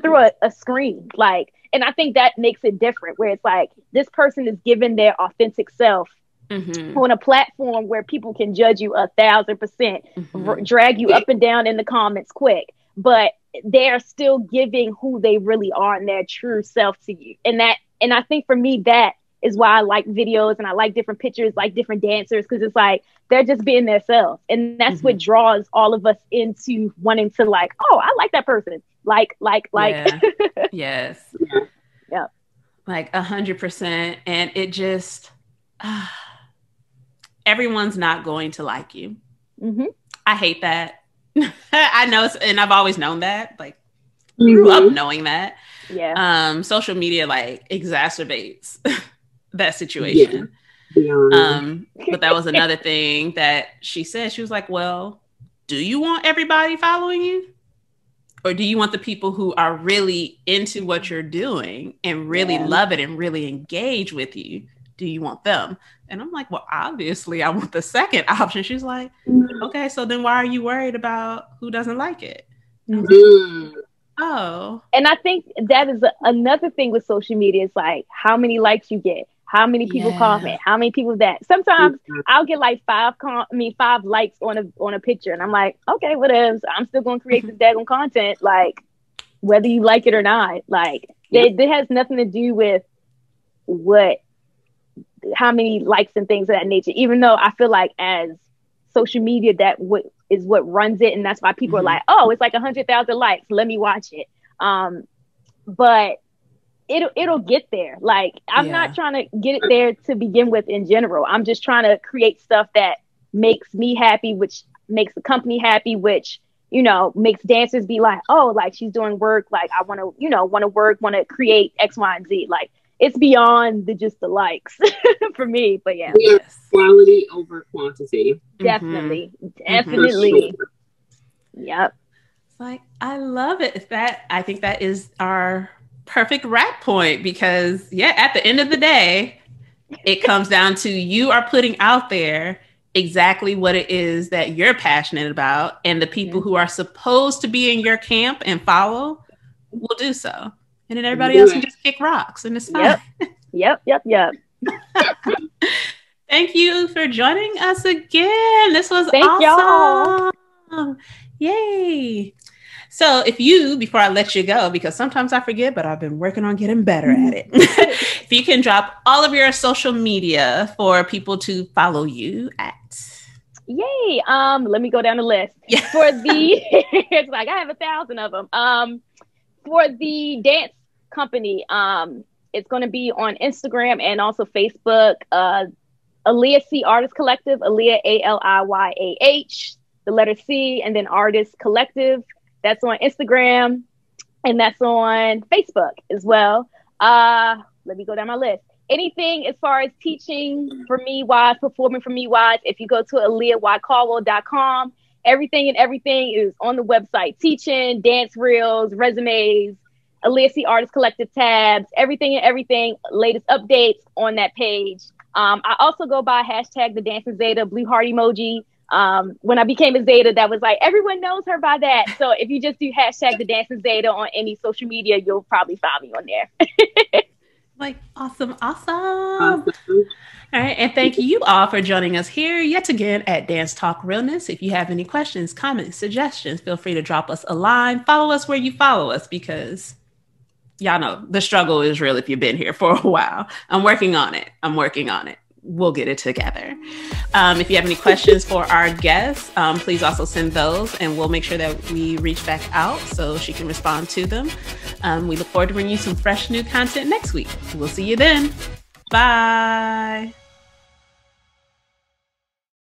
through a screen, like, and I think that makes it different where it's like this person is giving their authentic self on a platform where people can judge you 1,000%, drag you up and down in the comments quick, but they're still giving who they really are and their true self to you. And I think for me, that is why I like videos and I like different pictures, like different dancers, because it's like they're just being themselves. And that's what draws all of us into wanting to like, oh, I like that person. Like. Yeah. Yes. Yeah. Like 100%. And it just, everyone's not going to like you. I hate that. I know, and I've always known that. Like, grew up knowing that. Yeah. Social media like exacerbates that situation. But that was another thing that she said. She was like, well, do you want everybody following you? Or do you want the people who are really into what you're doing and really love it and really engage with you? Do you want them? And I'm like, well, obviously I want the second option. She's like, okay, so then why are you worried about who doesn't like it? Oh. And I think that is another thing with social media. It's like how many likes you get, how many people comment, how many people that. Sometimes I'll get like 5 likes on a picture, and I'm like, okay, whatever. I'm still gonna create this daggone content, like whether you like it or not. Like it has nothing to do with how many likes and things of that nature. Even though I feel like as social media, that is what runs it, and that's why people are like, oh, it's like 100,000 likes, let me watch it. But it'll get there. Like I'm not trying to get it there to begin with in general. I'm just trying to create stuff that makes me happy, which makes the company happy, which, you know, makes dancers be like, oh, like she's doing work, like I want to create X, Y, and Z. Like it's beyond just the likes for me. But quality over quantity. Definitely. Sure. Yep. It's like, I love it. I think that is our perfect wrap point, because at the end of the day, it comes down to you are putting out there exactly what it is that you're passionate about, and the people who are supposed to be in your camp and follow will do so. And then everybody else can just kick rocks, and it's fine. Yep. Thank you for joining us again. This was awesome. Y'all. Yay. So before I let you go, because sometimes I forget, but I've been working on getting better at it. If you can drop all of your social media for people to follow you at. Yay. Let me go down the list. For the, it's like I have 1,000 of them. For the dance company, it's going to be on Instagram and also Facebook. Aliyah C Artist Collective, Aliyah ALIYAH, the letter C, and then Artist Collective. That's on Instagram, and that's on Facebook as well. Let me go down my list. Anything as far as teaching for me wise, performing for me wise, if you go to AliyahYCaldwell.com, everything is on the website. Teaching, dance reels, resumes, Aliyah C Artist Collective tabs, everything, latest updates on that page. I also go by hashtag the Dancing Zeta, blue heart emoji. When I became a Zeta, that was like, everyone knows her by that. So if you just do hashtag the Dancing Zeta on any social media, you'll probably find me on there. Like, awesome. All right. And thank you all for joining us here yet again at Dance Talk Realness. If you have any questions, comments, suggestions, feel free to drop us a line. Follow us where you follow us, because y'all know the struggle is real if you've been here for a while. I'm working on it. We'll get it together. If you have any questions for our guests, please also send those, and we'll make sure that we reach back out so she can respond to them. We look forward to bringing you some fresh new content next week. We'll see you then. Bye.